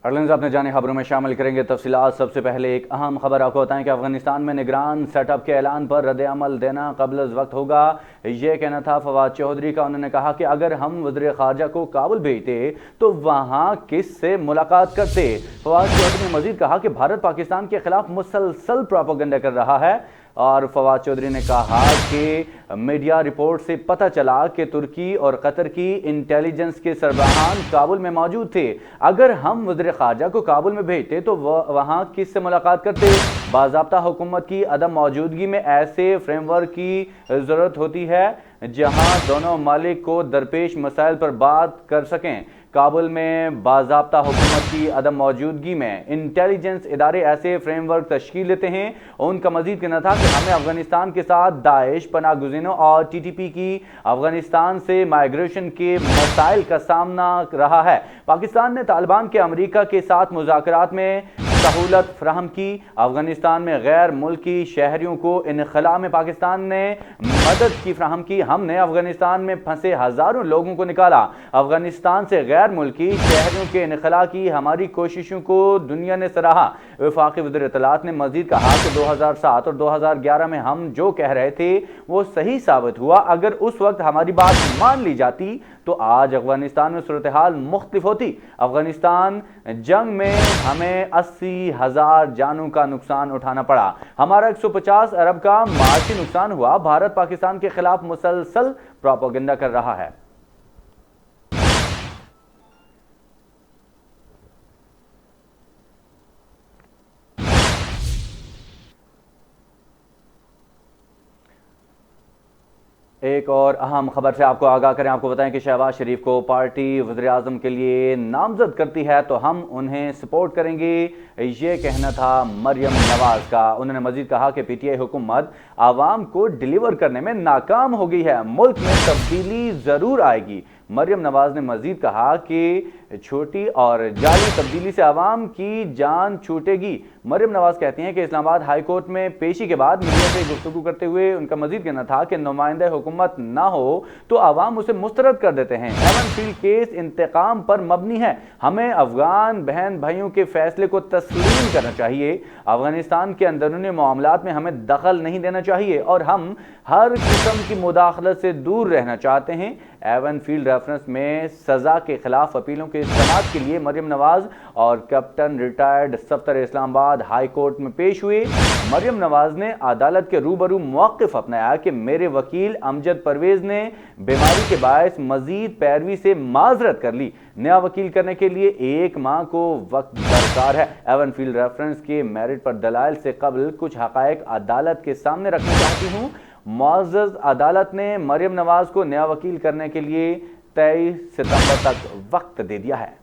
अर्लिंस अपने जाने खबरों में शामिल करेंगे तफसीलात। सबसे पहले एक अहम खबर आपको बताएं कि अफगानिस्तान में निगरान सेटअप के ऐलान पर रद्द-ए-अमल देना कबल वक्त होगा। ये कहना था फवाद चौधरी का। उन्होंने कहा कि अगर हम वज़ीर ख़ारजा को काबुल भेजते तो वहाँ किस से मुलाकात करते। फवाद चौधरी ने मजीद कहा कि भारत पाकिस्तान के खिलाफ मुसलसल प्रोपेगेंडा कर रहा है और फवाद चौधरी ने कहा कि मीडिया रिपोर्ट से पता चला कि तुर्की और कतर की इंटेलिजेंस के सरबराहान काबुल में मौजूद थे। अगर हम वज़ीर ख़ारजा को काबुल में भेजते तो वहाँ किससे मुलाकात करते। बाज़ाब्ता हुकूमत की अदम मौजूदगी में ऐसे फ्रेमवर्क की ज़रूरत होती है जहाँ दोनों ममालिक को दरपेश मसाइल पर बात कर सकें। काबुल में बाज़ाब्ता हुकूमत की अदम मौजूदगी में इंटेलिजेंस इदारे ऐसे फ्रेमवर्क तश्कील लेते हैं। उनका मजीद कहना था कि हमें अफगानिस्तान के साथ दाइश, पनाह गुज़ीनों और TTP की अफगानिस्तान से माइग्रेशन के मसाइल का सामना रहा है। पाकिस्तान ने तालिबान के अमरीका के साथ मुज़ाकरात में सहूलत फ्राहम की। अफगानिस्तान में गैर मुल्की शहरियों को इनखला में पाकिस्तान ने मदद की फ्राहम की। हमने अफगानिस्तान में फंसे हज़ारों लोगों को निकाला। अफगानिस्तान से गैर मुल्की शहरियों के इनखला की हमारी कोशिशों को दुनिया ने सराहा। वफाकी वज़ीर इत्तलात ने मजीद कहा कि 2007 और 2011 में हम जो कह रहे थे वो सही साबित हुआ। अगर उस वक्त हमारी बात मान ली जाती तो आज अफगानिस्तान में सूरत हाल मुख्तलिफ होती। अफगानिस्तान जंग में हमें 80,000 जानों का नुकसान उठाना पड़ा। हमारा 150 अरब का माशी नुकसान हुआ। भारत पाकिस्तान के खिलाफ मुसलसल प्रोपेगेंडा कर रहा है। एक और अहम खबर से आपको आगाह करें। आपको बताएं कि शहबाज शरीफ को पार्टी वज़ीर आज़म के लिए नामजद करती है तो हम उन्हें सपोर्ट करेंगे। ये कहना था मरियम नवाज का। उन्होंने मजीद कहा कि PTI हुकूमत आवाम को डिलीवर करने में नाकाम हो गई है। मुल्क में तब्दीली ज़रूर आएगी। मरियम नवाज ने मजीद कहा कि छोटी और जाली तब्दीली से आवाम की जान छूटेगी। मरियम नवाज कहती हैं कि इस्लामाबाद हाई कोर्ट में पेशी के बाद मीडिया से गुफ्तगू करते हुए उनका मजीद कहना था कि नुमाइंदा हुकूमत ना हो तो आवाम उसे मुस्तरद कर देते हैं। एवनफील्ड केस इंतकाम पर मबनी है। हमें अफगान बहन भाइयों के फैसले को तस्लीम करना चाहिए। अफगानिस्तान के अंदरूनी मामलात में हमें दखल नहीं देना चाहिए और हम हर किस्म की मुदाखलत से दूर रहना चाहते हैं। एवनफील्ड रेफरेंस में सजा के खिलाफ अपीलों के इस्तेमाल के लिए मरियम नवाज और captain retired Safdar Islamabad high court में पेश हुए। मरियम नवाज ने अदालत के रूबरू मौक़िफ़ अपनाया कि मेरे वकील अमजद परवेज ने बीमारी के बायस मजीद पैरवी से माजरत कर ली। नया वकील करने के लिए 1 माह को वक्त दरकार है। एवनफील्ड रेफरेंस के मेरिट पर दलाइल से कबल कुछ हक़ाइक़ अदालत के सामने रखना चाहती हूँ। मुअज़्ज़ज़ अदालत ने मरियम नवाज को नया वकील करने के लिए 23 सितंबर तक वक्त दे दिया है।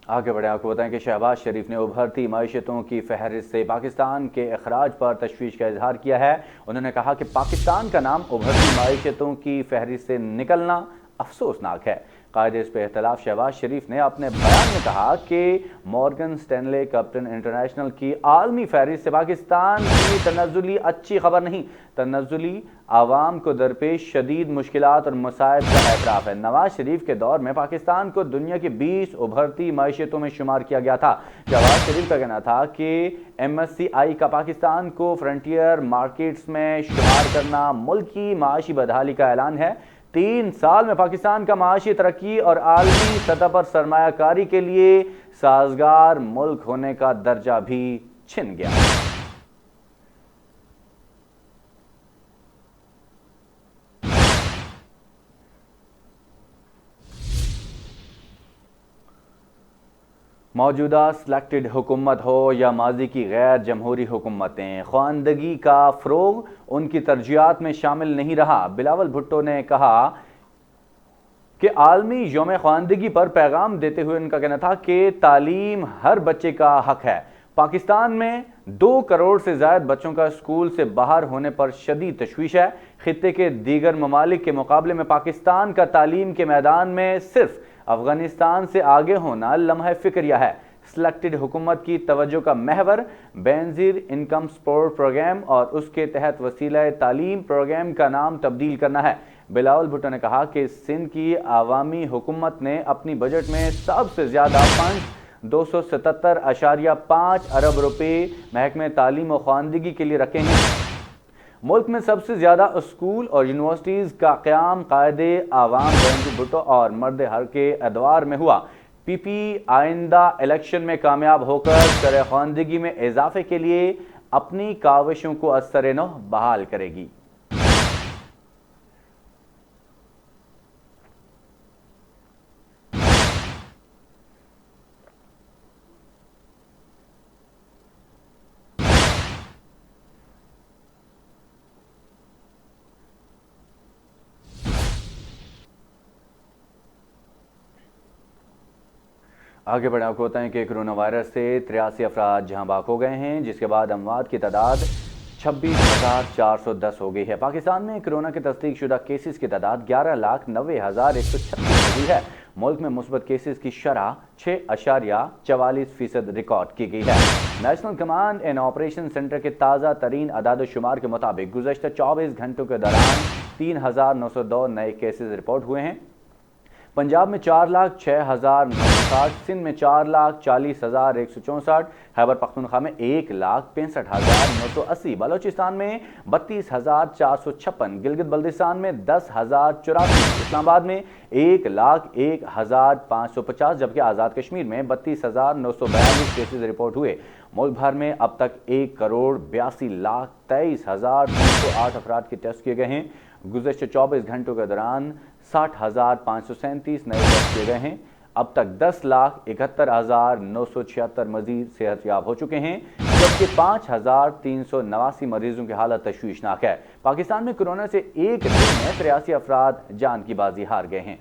आगे बढ़े। आपको बताएं कि शहबाज शरीफ ने उभरती मईशतों की फहरिस्त से पाकिस्तान के अखराज पर तशवीश का इजहार किया है। उन्होंने कहा कि पाकिस्तान का नाम उभरती मईशतों की फहरिस्त से निकलना अफसोसनाक है। कायदे इस पे इख्तलाफ शहबाज शरीफ ने अपने बयान में कहा कि मॉर्गन स्टैनले कैपिटल इंटरनेशनल की आलमी फहरिस्त से पाकिस्तान की तनज़्ज़ुली अच्छी खबर नहीं। तनज़्ज़ुली आवाम को दरपेश शदीद मुश्किलात और मसाइब का एतराफ़ है। नवाज शरीफ के दौर में पाकिस्तान को दुनिया की 20 उभरती मईशतों में शुमार किया गया था। शहबाज शरीफ का कहना था कि MSCI का पाकिस्तान को फ्रंटियर मार्केट्स में शुमार करना मुल्क की माशी बदहाली का ऐलान है। 3 साल में पाकिस्तान का माशी तरक्की और आलमी सतह पर सरमायाकारी के लिए साजगार मुल्क होने का दर्जा भी छिन गया। मौजूदा सिलेक्टेड हुकूमत हो या माजी की गैर जमहूरी हुकूमतें, ख्वानदगी का फ़रोग़ उनकी तरजीहात में शामिल नहीं रहा। बिलावल भुट्टो ने कहा कि आलमी यौम ख्वानदगी पर पैगाम देते हुए उनका कहना था कि तालीम हर बच्चे का हक है। पाकिस्तान में 2 करोड़ से ज़ायद बच्चों का स्कूल से बाहर होने पर शदीद तशवीश है। खित्ते के दीगर ममालिक के मुकाबले में पाकिस्तान का तालीम के मैदान में सिर्फ अफगानिस्तान से आगे होना लम्हा फ़िक्रिया है। सिलेक्टेड हुकूमत की तवज्जो का महवर बेनजीर इनकम सपोर्ट प्रोग्राम और उसके तहत वसीला तालीम प्रोग्राम का नाम तब्दील करना है। बिलावल भुट्टो ने कहा कि सिंध की आवामी हुकूमत ने अपनी बजट में सबसे ज़्यादा फंड 277.5 अरब रुपए महकमे तालीम और ख्वानदगी के लिए रखे हैं। मुल्क में सबसे ज़्यादा स्कूल और यूनिवर्सिटीज़ का क़याम कायदे आवाम बेनजीर भुट्टो और मर्द हर के अदवार में हुआ। पीपी आइंदा इलेक्शन में कामयाब होकर शरह ख्वानदगी में इजाफे के लिए अपनी काविशों को असर-ए-नौ बहाल करेगी। आगे बढ़े आपको बताएं कि कोरोना वायरस से 83 अफराद जहां बाक हो गए हैं, जिसके बाद अमवात की तादाद 26,410 हो गई है। पाकिस्तान में कोरोना के तस्दीक शुदा केसेस की तादाद 11,90,136 हो गई है। मुल्क में मुस्बत केसेस की शरह 6.44% रिकॉर्ड की गई है। National command and operation centre के ताज़ा तरीन अदाद शुमार के मुताबिक गुज़श्ता 24 घंटों के दौरान 3,902 नए केसेस रिपोर्ट हुए हैं। पंजाब में 4,06,960, सिंध में 4,40,164, खैबर पख्तूनख्वा में 1,65,980, बलोचिस्तान में 32,456, गिलगित बल्दिस्तान में 10,084, इस्लामाबाद में 1,01,550, जबकि आज़ाद कश्मीर में 32,942 केसेज रिपोर्ट हुए। मुल्क भर में अब तक 1,82,23,308 अफराद के टेस्ट किए गए हैं। गुज़श्ते 24 घंटों के दौरान 60,537 नए टेस्ट किए गए हैं। अब तक 10,71,976 मरीज सेहतयाब हो चुके हैं, जबकि 5,389 मरीजों की हालत तशवीशनाक है। पाकिस्तान में कोरोना से एक दिन में 83 अफराद जान की बाजी हार गए हैं।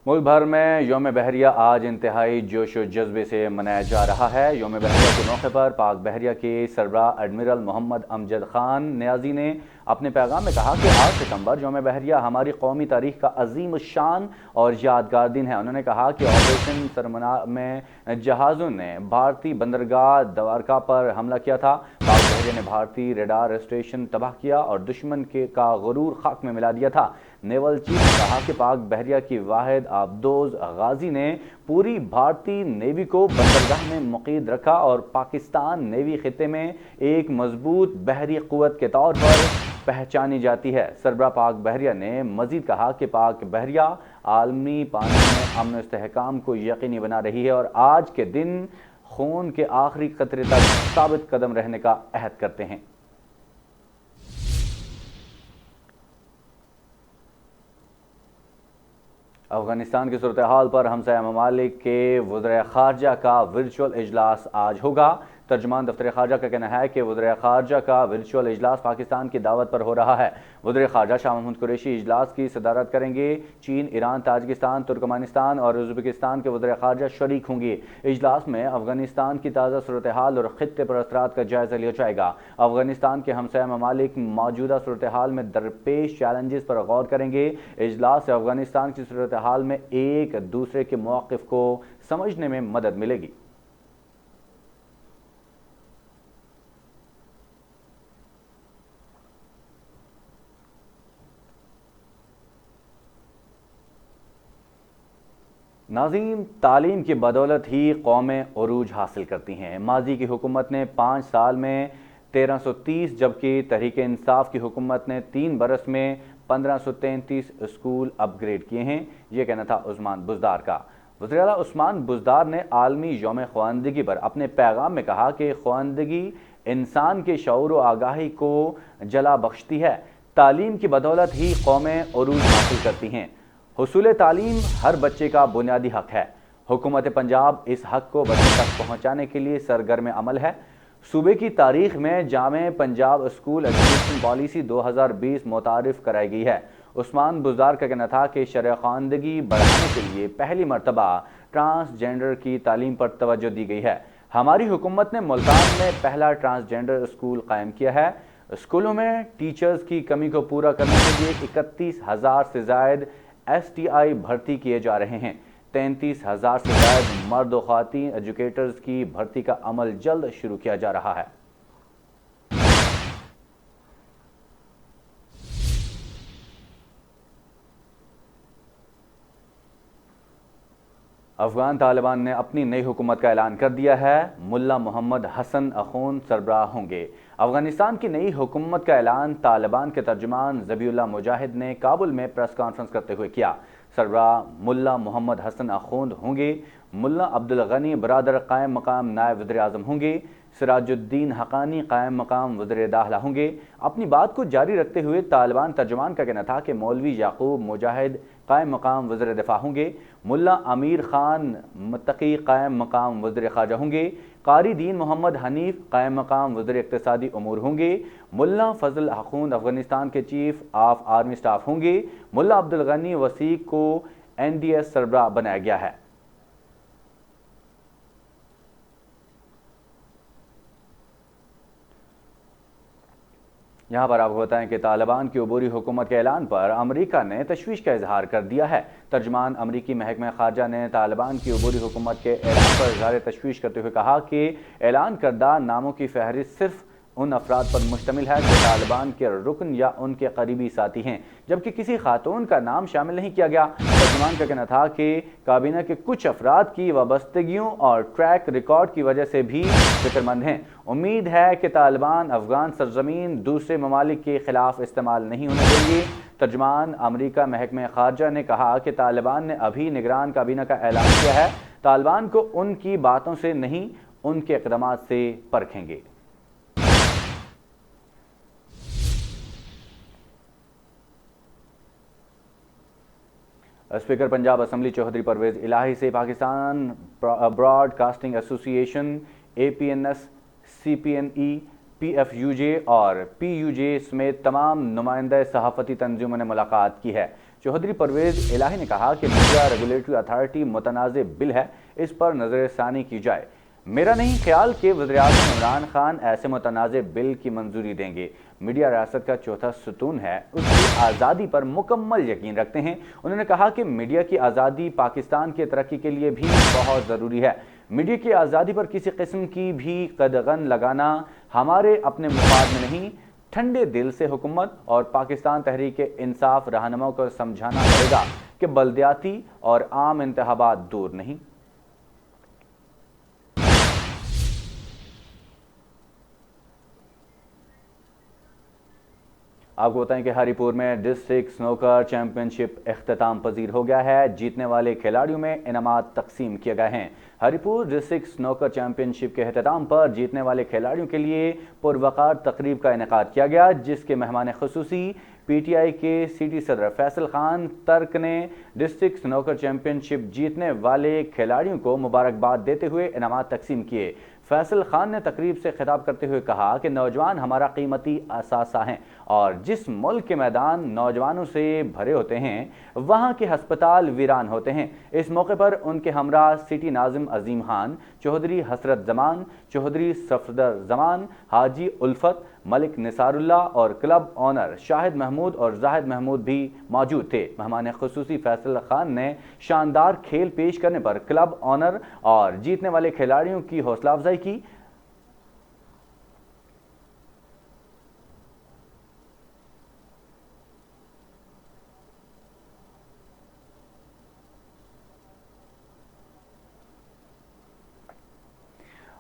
मुल्क भर में योम बहरिया आज इंतहाई जोश व जज्बे से मनाया जा रहा है। योम बहरिया के मौके पर पाक बहरिया के सरबराह एडमिरल मोहम्मद अमजद खान नियाजी ने अपने पैगाम में कहा कि 8 सितंबर योम बहरिया हमारी कौमी तारीख का अजीम शान और यादगार दिन है। उन्होंने कहा कि ऑपरेशन सरमना में जहाज़ों ने भारतीय बंदरगाह द्वारका पर हमला किया था। पाक बहरिया ने भारतीय रेडार स्टेशन तबाह किया और दुश्मन का गुरूर खाक में मिला दिया था। नेवल चीफ ने कहा कि पाक बहरिया की वाहिद आबदोज गाजी ने पूरी भारतीय नेवी को बंदरगाह में मुक़ीद रखा और पाकिस्तान नेवी खिते में एक मजबूत बहरी क़ुव्वत के तौर पर पहचानी जाती है। सरबराह पाक बहरिया ने मजीद कहा कि पाक बहरिया आलमी पानी में अमन व इस्तेहकाम को यकीनी बना रही है और आज के दिन खून के आखिरी कतरे तक साबित कदम रहने का अहद करते हैं। अफगानिस्तान की सूरत हाल पर हमसाया ममालिक के वज़ीर ख़ारजा का वर्चुअल इजलास आज होगा। तर्जुमान दफ्तर ख़ारजा का कहना है कि वज़ीर ख़ारजा का वर्चुअल इजलास पाकिस्तान की दावत पर हो रहा है। वज़ीर ख़ारजा शाह महमूद कुरैशी इजलास की सदारत करेंगे। चीन, ईरान, ताजिकिस्तान, तुर्कमानिस्तान और उज़्बेकिस्तान के वज़ीर ख़ारजा शरीक होंगे। इजलास में अफगानिस्तान की ताज़ा सूरत हाल और ख़ित्ते पर असरात का जायज़ा लिया जाएगा। अफगानिस्तान के हमसाया ममालिक मौजूदा सूरत हाल में दरपेश चैलेंजेस पर गौर करेंगे। इजलास से अफगानिस्तान की सूरत हाल में एक दूसरे के मौक़िफ़ को समझने में मदद मिलेगी। नाज़रीन, तालीम की बदौलत ही कौमें उरूज हासिल करती हैं। माजी की हुकूमत ने 5 साल में 1330, जबकि तहरीक इंसाफ की हुकूमत ने 3 बरस में 1533 स्कूल अपग्रेड किए हैं। ये कहना था उस्मान बुज़दार का। वज़ीर आला उस्मान बुज़दार ने आलमी यौम ख़वानदगी पर अपने पैगाम में कहा कि ख़वानदगी इंसान के शऊर व आगाही को जला बख्शती है। तालीम की बदौलत ही कौमें उरूज हासिल करती हैं। हुसूल तालीम हर बच्चे का बुनियादी हक है। हुकूमत पंजाब इस हक को बच्चों तक पहुँचाने के लिए सरगर्म अमल है। सूबे की तारीख में जामे पंजाब स्कूल एजुकेशन पॉलिसी 2020 मुतारिफ कराई गई है। उस्मान बुज़दार का कहना था कि शरह ख़वानदगी बढ़ाने के लिए पहली मरतबा ट्रांसजेंडर की तालीम पर तवज्जो दी गई है। हमारी हुकूमत ने मुल्तान में पहला ट्रांसजेंडर स्कूल कायम किया है। स्कूलों में टीचर्स की कमी को पूरा करने के लिए 31,000 से ज़ायद STI भर्ती किए जा रहे हैं। 33,000 से ज़ायद मर्द और ख़वातीन एजुकेटर्स की भर्ती का अमल जल्द शुरू किया जा रहा है। अफगान तालिबान ने अपनी नई हुकूमत का ऐलान कर दिया है। मुल्ला मोहम्मद हसन अखून सरबराह होंगे। अफगानिस्तान की नई हुकूमत का ऐलान तालिबान के तर्जुमान ज़बीउल्लाह मुजाहिद ने काबुल में प्रेस कॉन्फ्रेंस करते हुए किया। सरबराह मुल्ला मोहम्मद हसन अखून होंगे। मुल्ला अब्दुल गनी बरादर कायम मकाम नायब वज़ीर आज़म होंगे। सिराजुद्दीन हक़ानी कायम मकाम वज़ीर दाखिला होंगे। अपनी बात को जारी रखते हुए तालिबान तर्जुमान का कहना था कि मौलवी याकूब मुजाहिद कायम मकाम वज़ीर दिफा होंगे। मुल्ला अमीर खान मुत्तकी कायम मकाम वज़ीर ख़ारजा होंगे। कारी दीन मोहम्मद हनीफ कायम मकाम वज़ीर इक़्तिसादी उमूर होंगे। मुल्ला फ़ज़ल अखून अफ़गानिस्तान के चीफ ऑफ आर्मी स्टाफ होंगे। मुल्ला अब्दुल गनी वसीक को NDS सरबराह बनाया गया है। यहाँ पर आपको बताएं कि तालिबान की अबूरी हुकूमत के ऐलान पर अमरीका ने तशवीश का इजहार कर दिया है। तर्जमान अमरीकी महकमा खारजा ने तालिबान की अबूरी हुकूमत के ऐलान पर इजहार तशवीश करते हुए कहा कि ऐलान करदा नामों की फहरिस्त सिर्फ उन अफराद पर मुश्तमिल है जो तालिबान के रुकन या उनके करीबी साथी हैं, जबकि किसी खातून का नाम शामिल नहीं किया गया। तर्जुमान का कहना था कि काबीना के कुछ अफराद की वाबस्तगियों और ट्रैक रिकॉर्ड की वजह से भी फिक्रमंद हैं। उम्मीद है कि तालिबान अफगान सरजमीन दूसरे ममालिक के खिलाफ इस्तेमाल नहीं होने देंगे। तर्जुमान अमरीका महकमे खारजा ने कहा कि तालिबान ने अभी निगरान काबीना का ऐलान किया है। तालिबान को उनकी बातों से नहीं, उनके इक़दाम से परखेंगे। स्पीकर पंजाब असम्बली चौधरी परवेज़ इलाही से Pakistan broadcasting association, APNS, CPNE, PFUJ और PUJ समेत तमाम नुमाइंदा सहाफ़ती तंजीमों ने मुलाकात की है। चौधरी परवेज़ इलाही ने कहा कि मीडिया रेगुलेटरी अथॉरिटी मुतनाज़ बिल है, इस पर नज़रसानी की जाए। मेरा नहीं ख्याल कि वज़ीर-ए-आज़म इमरान खान ऐसे मुतनाज़ बिल की मंजूरी देंगे। मीडिया रियासत का चौथा सुतून है, उसकी आज़ादी पर मुकम्मल यकीन रखते हैं। उन्होंने कहा कि मीडिया की आज़ादी पाकिस्तान की तरक्की के लिए भी बहुत ज़रूरी है। मीडिया की आज़ादी पर किसी किस्म की भी कदगन लगाना हमारे अपने मुफाद में नहीं। ठंडे दिल से हुकूमत और पाकिस्तान तहरीक इंसाफ रहनुमाओं को समझाना पड़ेगा कि बल्दियाती और आम इंतखाबात दूर नहीं। आपको बताएं कि हरिपुर में डिस्ट्रिक्ट स्नूकर चैंपियनशिप इख्तिताम पजीर हो गया है। जीतने वाले खिलाड़ियों में इनामात तकसीम किए गए हैं। हरिपुर डिस्ट्रिक्ट स्नूकर चैंपियनशिप के अख्तिताम पर जीतने वाले खिलाड़ियों के लिए पुरवकार तकरीब का इनेकाद किया गया, जिसके मेहमान खुसूसी PTI के सिटी सदर फैसल खान तर्क ने डिस्ट्रिक्ट स्नूकर चैंपियनशिप जीतने वाले खिलाड़ियों को मुबारकबाद देते हुए इनामात तकसीम किए। फैसल खान ने तकरीब से खिताब करते हुए कहा कि नौजवान हमारा कीमती असासा हैं और जिस मुल्क के मैदान नौजवानों से भरे होते हैं वहाँ के हस्पताल वीरान होते हैं। इस मौके पर उनके हमरा सिटी नाजिम अजीम खान, चौधरी हसरत जमान, चौधरी सफदर जमान, हाजी उल्फत, मलिक निसारुल्लाह और क्लब ऑनर शाहिद महमूद और जाहिद महमूद भी मौजूद थे। मेहमान खुसूसी फैसल खान ने शानदार खेल पेश करने पर क्लब ऑनर और जीतने वाले खिलाड़ियों की हौसला अफजाई की।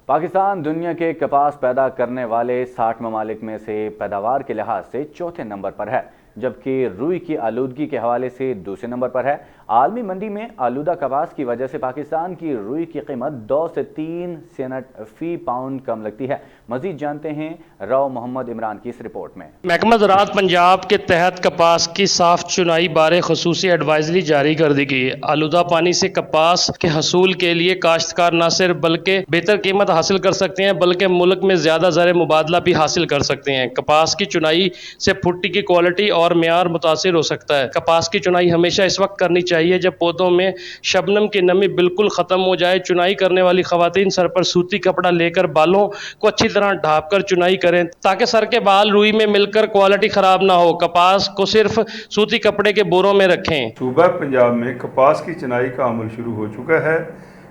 पाकिस्तान दुनिया के कपास पैदा करने वाले 60 ममालिक में से पैदावार के लिहाज से चौथे नंबर पर है, जबकि रुई की आलूदगी के हवाले से दूसरे नंबर पर है। आलमी मंडी में आलूदा कपास की वजह से पाकिस्तान की रुई की कीमत 2 से 3 सेंट फी पाउंड कम लगती है। मजीद जानते हैं राव मोहम्मद इमरान की इस रिपोर्ट में। महकमा ज़राअत पंजाब के तहत कपास की साफ चुनाई बारे खसूसी एडवाइजरी जारी कर दी गई है। आलूदा पानी से कपास के हसूल के लिए काश्तकार न सिर्फ बल्कि बेहतर कीमत हासिल कर सकते हैं, बल्कि मुल्क में ज़्यादा ज़र मुबादला भी हासिल कर सकते हैं। कपास की चुनाई से भुट्टी की क्वालिटी और और म्यार मुतासिर हो सकता है। कपास की चुनाई हमेशा इस वक्त करनी चाहिए जब पौधों में शबनम की नमी बिल्कुल खत्म हो जाए। चुनाई करने वाली खवातीन सर पर सूती कपड़ा लेकर बालों को अच्छी तरह ढाँप कर चुनाई करें ताकि सर के बाल रुई में मिलकर क्वालिटी खराब ना हो। कपास को सिर्फ सूती कपड़े के बोरों में रखें। सूबा पंजाब में कपास की चुनाई का अमल शुरू हो चुका है।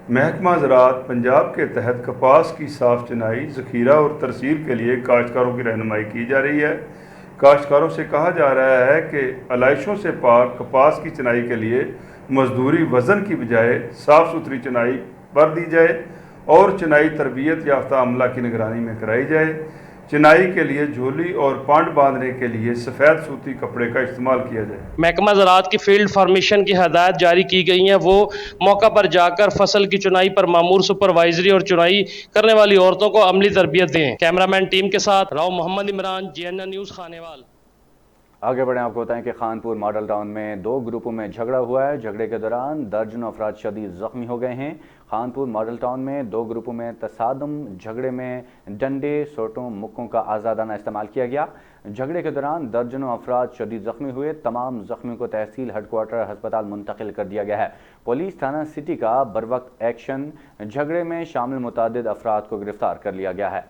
महकमा ज़राअत पंजाब के तहत कपास की साफ चुनाई, ज़ख़ीरा और तरसील के लिए काश्तकारों की रहनुमाई की जा रही है। काश्तकारों से कहा जा रहा है कि आलाइशों से पाक कपास की चुनाई के लिए मजदूरी वज़न की बजाय साफ़ सुथरी चुनाई पर दी जाए और चुनाई तरबियत याफ्ता अमला की निगरानी में कराई जाए। चुनाई के लिए झोली और पांड बांधने के लिए सफ़ेद सूती कपड़े का इस्तेमाल किया जाए। महकमा ज़राअत की फील्ड फार्मेशन की हदायत जारी की गई हैं, वो मौका पर जाकर फसल की चुनाई पर मामूर सुपरवाइजरी और चुनाई करने वाली औरतों को अमली तरबियत दें। कैमरामैन टीम के साथ राव मोहम्मद इमरान, GNN न्यूज़ खानेवाल। आगे बढ़ें, आपको बताएं कि खानपुर मॉडल टाउन में 2 ग्रुपों में झगड़ा हुआ है। झगड़े के दौरान दर्जनों अफराद शदीद जख्मी हो गए हैं। खानपुर मॉडल टाउन में 2 ग्रुपों में तसादम, झगड़े में डंडे, सोटों, मुक्कों का आज़ादाना इस्तेमाल किया गया। झगड़े के दौरान दर्जनों अफराद शदीद जख्मी हुए। तमाम जख्मियों को तहसील हेडक्वार्टर अस्पताल मुंतकिल कर दिया गया है। पुलिस थाना सिटी का बरवक्त एक्शन, झगड़े में शामिल मुतादिद अफराद को गिरफ्तार कर लिया गया है।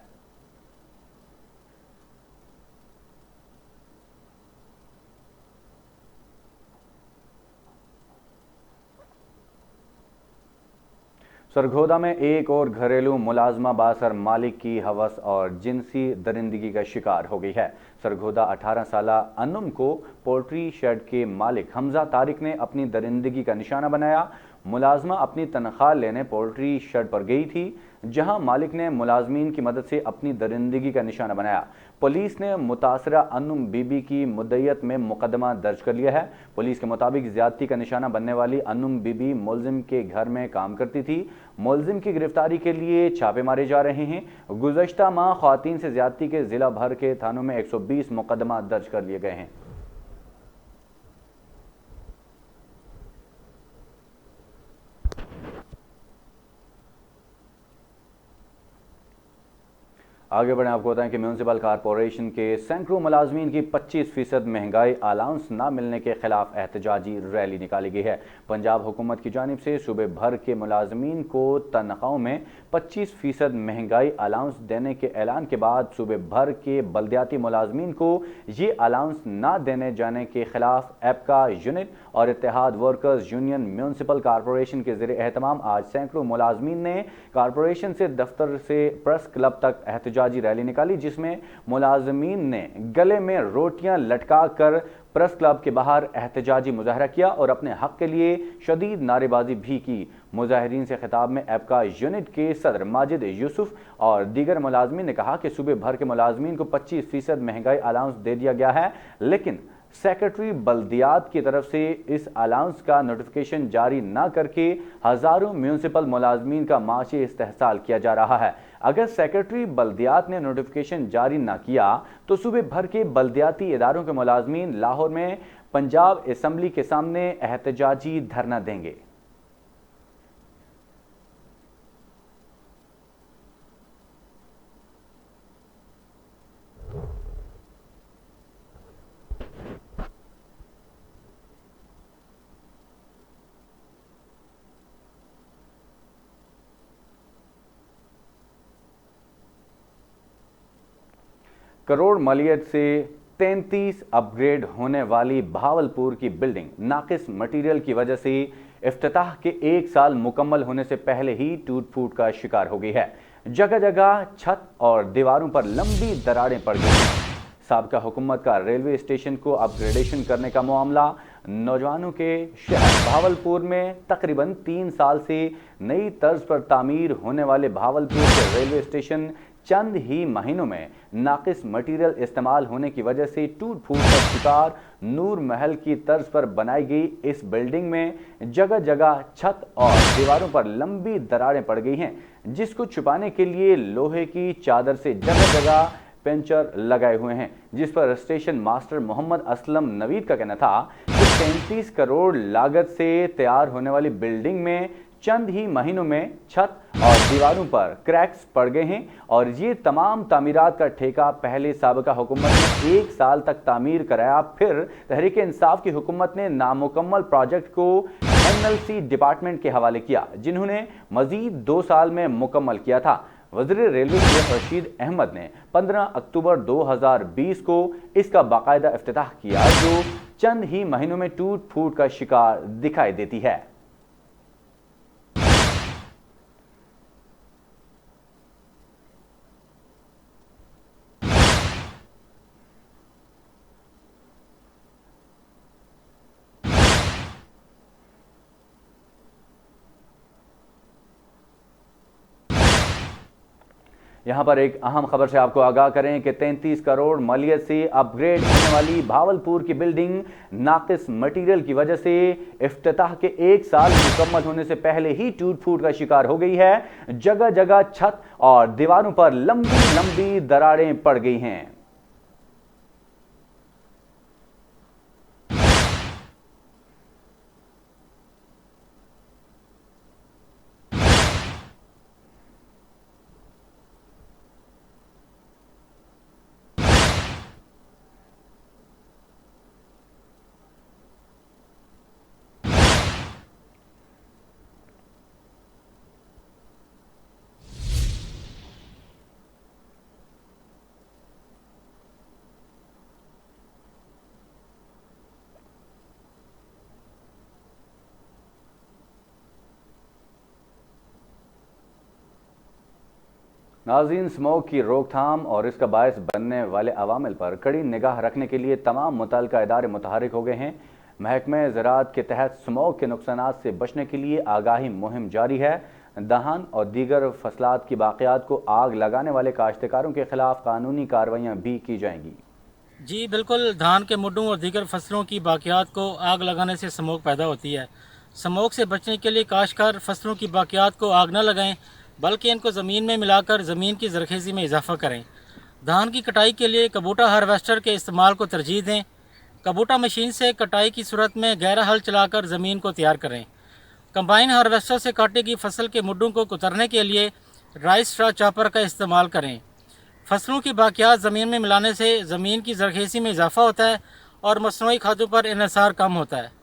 सरगोदा में एक और घरेलू मुलाजमा बासर मालिक की हवस और जिनसी दरिंदगी का शिकार हो गई है। सरगोदा 18 साला अन्नुम को पोल्ट्री शेड के मालिक हमजा तारिक ने अपनी दरिंदगी का निशाना बनाया। मुलाजमा अपनी तनख्वाह लेने पोल्ट्री शेड पर गई थी, जहां मालिक ने मुलाजमीन की मदद से अपनी दरिंदगी का निशाना बनाया। पुलिस ने मुतासरा अन्नुम बीबी की मुद्दयत में मुकदमा दर्ज कर लिया है। पुलिस के मुताबिक ज्यादती का निशाना बनने वाली अन्नुम बीबी मुलजिम के घर में काम करती थी। मुलजिम की गिरफ्तारी के लिए छापे मारे जा रहे हैं। गुज़श्ता माह ख्वातीन से ज्यादती के जिला भर के थानों में 120 मुकदमा दर्ज कर लिए गए हैं। आगे बढ़ें, आपको बताएं कि म्यूनसिपल कॉरपोरेशन के सैकड़ों मुलाजमीन की 25% महंगाई अलाउंस न मिलने के खिलाफ एहतजाजी रैली निकाली गई है। पंजाब हुकूमत की जानिब से सूबे भर के मुलाजमीन को तनख्वाहों में 25% महंगाई अलाउंस देने के ऐलान के बाद सूबे भर के बल्दियाती मुलाजमीन को ये अलाउंस न देने जाने के खिलाफ एपका यूनिट और इत्तेहाद वर्कर्स यूनियन म्यूनसिपल कॉरपोरेशन के ज़रिए एहतमाम आज सैकड़ों मुलाजमीन ने कॉरपोरेशन से दफ्तर से प्रेस क्लब तक एहतजाजी रैली निकाली, जिसमें मुलाजमीन ने गले में रोटियां लटका कर प्रेस क्लब के बाहर एहतजाजी मुजाहरा किया और अपने हक के लिए शदीद नारेबाजी भी की। मुजाहिरीन से खिताब में एपका यूनिट के सदर माजिद यूसुफ और दीगर मुलाजमीन ने कहा कि सूबे भर के मुलाजमीन को 25% महंगाई अलाउंस दे दिया गया है, लेकिन सेक्रेटरी बल्दियात की तरफ से इस अलाउंस का नोटिफिकेशन जारी न करके हजारों म्यूनसिपल मुलाजमीन का माशी इस्तेहसाल किया जा रहा है। अगर सेक्रेटरी बल्दियात ने नोटिफिकेशन जारी न किया तो सूबे भर के बल्दियाती इदारों के मुलाजमीन लाहौर में पंजाब असम्बली के सामने एहतजाजी धरना देंगे। करोड़ मालियत से 33 अपग्रेड होने वाली बहावलपुर की बिल्डिंग नाकिस मटेरियल की वजह से इफ्तिताह के 1 साल मुकम्मल होने से पहले ही टूट फूट का शिकार हो गई है। जगह जगह छत और दीवारों पर लंबी दरारें पड़ गई हैं। साबका हुकूमत का रेलवे स्टेशन को अपग्रेडेशन करने का मामला। नौजवानों के शहर बहावलपुर में तकरीबन 3 साल से नई तर्ज पर तामीर होने वाले बहावलपुर के रेलवे स्टेशन चंद ही महीनों में नाकिस मटेरियल इस्तेमाल होने की वजह से टूट फूट का शिकार। नूर महल की तर्ज पर बनाई गई इस बिल्डिंग में जगह जगह छत और दीवारों पर लंबी दरारें पड़ गई हैं, जिसको छुपाने के लिए लोहे की चादर से जगह जगह पेंचर लगाए हुए हैं, जिस पर स्टेशन मास्टर मोहम्मद असलम नवीद का कहना था कि 33 करोड़ लागत से तैयार होने वाली बिल्डिंग में चंद ही महीनों में छत और दीवारों पर क्रैक्स पड़ गए हैं और ये तमाम तामीरात का ठेका पहले साबिका हुकूमत ने 1 साल तक तामीर कराया। फिर तहरीक इंसाफ की हुकूमत ने नामुकम्मल प्रोजेक्ट को NLC डिपार्टमेंट के हवाले किया, जिन्होंने मजीद 2 साल में मुकम्मल किया था। वज़ीर रेलवे शेख रशीद अहमद ने 15 अक्टूबर 2020 को इसका बाकायदा इफ्तिताह किया, जो चंद ही महीनों में टूट फूट का शिकार दिखाई देती है। यहां पर एक अहम खबर से आपको आगाह करें कि 33 करोड़ मालियत से अपग्रेड होने वाली भावलपुर की बिल्डिंग नाकिस मटीरियल की वजह से इफ्तिताह के 1 साल मुकम्मल होने से पहले ही टूट फूट का शिकार हो गई है। जगह जगह छत और दीवारों पर लंबी लंबी दरारें पड़ गई हैं। नाज़रीन, स्मोक की रोकथाम और इसका बायस बनने वाले अवामिल पर कड़ी निगाह रखने के लिए तमाम मुतल्लिका इदारे मुतहरिक हो गए हैं। महकमे ज़राअत के तहत स्मोक के नुकसानात से बचने के लिए आगाही मुहिम जारी है। धान और दीगर फसलात की बाक़ियात को आग लगाने वाले काश्तकारों के खिलाफ कानूनी कार्रवाइयाँ भी की जाएंगी। जी बिल्कुल, धान के मुड्डों और दीगर फसलों की बाक़ियात को आग लगाने से स्मोक पैदा होती है। स्मोक से बचने के लिए काश्तकार फसलों की बाक़ियात को आग न लगाएं, बल्कि इनको ज़मीन में मिलाकर ज़मीन की ज़रख़ेज़ी में इजाफ़ा करें। धान की कटाई के लिए कबूटा हार्वेस्टर के इस्तेमाल को तरजीह दें। कबूटा मशीन से कटाई की सूरत में गहरा हल चलाकर ज़मीन को तैयार करें। कंबाइन हार्वेस्टर से काटी गई फसल के मुड्डों को कुतरने के लिए राइस स्ट्रा चॉपर का इस्तेमाल करें। फसलों की बाक़ियात ज़मीन में मिलाने से ज़मीन की ज़रख़ेज़ी में इजाफ़ा होता है और मसनूई खादों पर इन्हिसार कम होता है।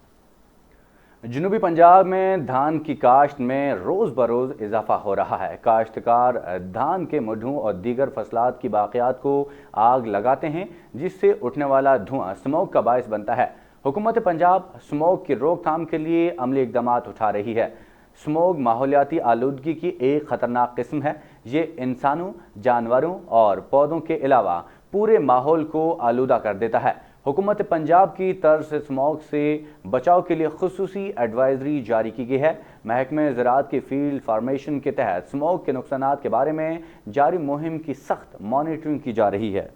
जनूबी पंजाब में धान की काश्त में रोज़ बरोज़ इजाफा हो रहा है। काश्तकार धान के मुड्ढों और दीगर फसलात की बाक़ियात को आग लगाते हैं, जिससे उठने वाला धुआं स्मोक का बायस बनता है। हुकूमत पंजाब स्मोक की रोकथाम के लिए अमली इक़दाम उठा रही है। स्मोक माहौलियाती आलूदगी की एक ख़तरनाक किस्म है। ये इंसानों, जानवरों और पौधों के अलावा पूरे माहौल को आलूदा कर देता है। हुकूमत पंजाब की तरफ से स्मोक से बचाव के लिए खुसूसी एडवाइजरी जारी की गई है। महकमे ज़राअत की फील्ड फार्मेशन के तहत स्मोक के नुकसानात के बारे में जारी मुहिम की सख्त मॉनिटरिंग की जा रही है।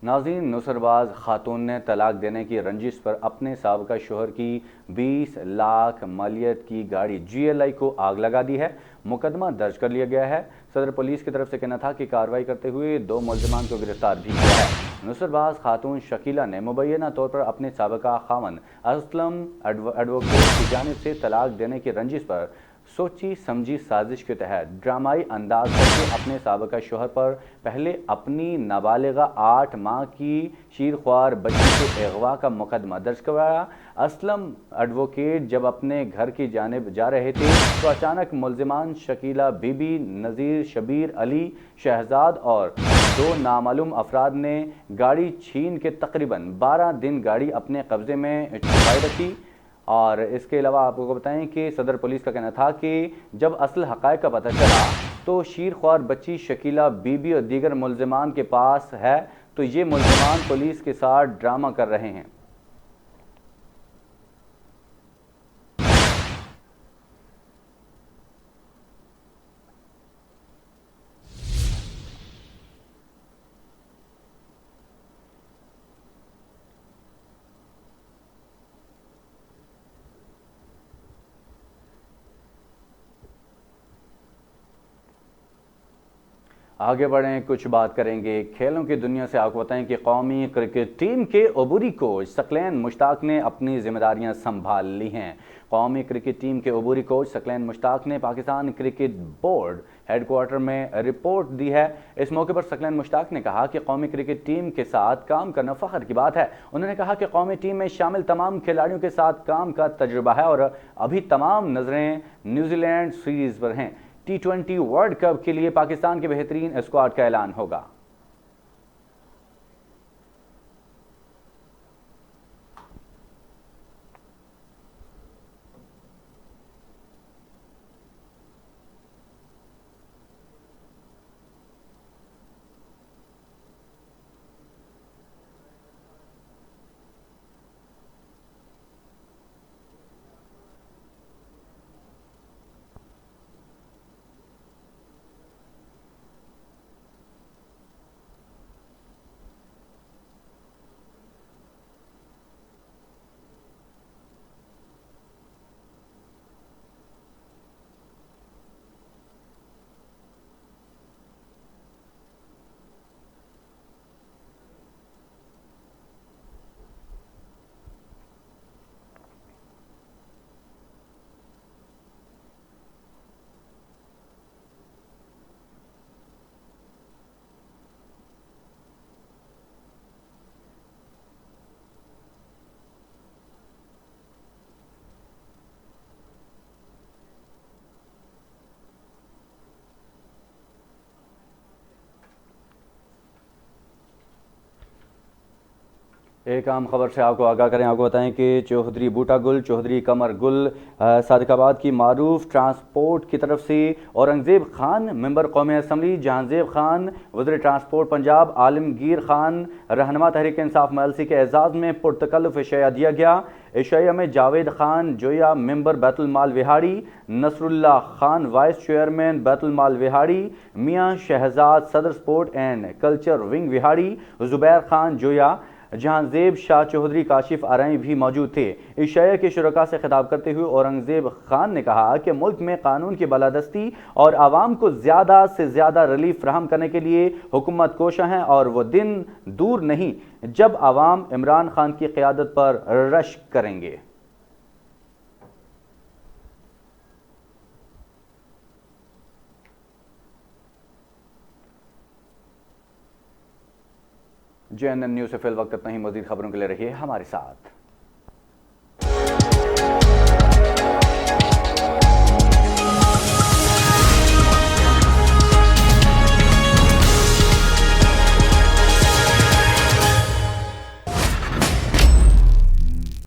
नाज़रीन, नुसरबाज खातून ने तलाक देने की रंजिश पर अपने साबका शोहर की 20 लाख मालियत की गाड़ी GLI को आग लगा दी है। मुकदमा दर्ज कर लिया गया है। सदर पुलिस की तरफ से कहना था कि कार्रवाई करते हुए 2 मुलजमान को गिरफ्तार भी किया है। नुसरबाज खातून शकीला ने मुबैना तौर पर अपने साबका खावन असलम एडवोकेट की जानिब से तलाक देने की रंजिश पर सोची समझी साजिश के तहत ड्रामाई अंदाज करके अपने साबका शोहर पर पहले अपनी नाबालिगा 8 माह की शीरख्वार बच्ची के अगवा का मुकदमा दर्ज करवाया। असलम एडवोकेट जब अपने घर की जानिब जा रहे थे तो अचानक मुलजिमान शकीला बीबी, नज़ीर, शबीर अली, शहजाद और 2 नामालूम अफराद ने गाड़ी छीन के तकरीबन 12 दिन गाड़ी अपने कब्जे में छुपाई रखी। और इसके अलावा आपको बताएं कि सदर पुलिस का कहना था कि जब असल हक़ाइक़ का पता चला तो शीरख्वार बच्ची शकीला बीबी और दीगर मुलजिमान के पास है, तो ये मुलजिमान पुलिस के साथ ड्रामा कर रहे हैं। आगे बढ़ें, कुछ बात करेंगे खेलों की दुनिया से। आपको बताएं कि कौमी क्रिकेट टीम के अबूरी कोच सकलैन मुश्ताक ने अपनी जिम्मेदारियां संभाल ली हैं। कौमी क्रिकेट टीम के अबूरी कोच सकलैन मुश्ताक ने पाकिस्तान क्रिकेट बोर्ड हेडक्वार्टर में रिपोर्ट दी है। इस मौके पर सकलैन मुश्ताक ने कहा कि कौमी क्रिकेट टीम के साथ काम करना फ़ख्र की बात है। उन्होंने कहा कि कौमी टीम में शामिल तमाम खिलाड़ियों के साथ काम का तजुर्बा है और अभी तमाम नज़रें न्यूजीलैंड सीरीज़ पर हैं। T20 वर्ल्ड कप के लिए पाकिस्तान के बेहतरीन स्क्वाड का ऐलान होगा। एक आम खबर से आपको आगाह करें। आपको बताएं कि चौधरी बूटा गुल, चौधरी कमर गुल सादिकाबाद की मारूफ ट्रांसपोर्ट की तरफ से औरंगजेब खान मेंबर कौमी असम्बली, जहांजेब खान वज़ीर ट्रांसपोर्ट पंजाब, आलमगीर खान रहनुमा तहरीक इंसाफ MLC के एजाज़ में पुरतकल्लुफ़ इशाया दिया गया। इशाया में Javed Khan Joya member Baitul Mal Vehari, Nasrullah Khan vice chairman Baitul Mal Vehari, Mian Shahzad सदर sport and culture wing Vehari, Zubair Khan Joya, Jahanzeb Shah Chaudhry, Kashif आरई भी मौजूद थे। इशाया के शुरका से खिताब करते हुए औरंगजेब खान ने कहा कि मुल्क में कानून की बालादस्ती और आवाम को ज़्यादा से ज़्यादा रिलीफ फ्राहम करने के लिए हुकूमत कोशा है और वो दिन दूर नहीं जब आवाम इमरान खान की क़यादत पर रश करेंगे। JNN न्यूज़ से फिल वक्त इतना ही। मज़ीद खबरों के लिए रहिए हमारे साथ।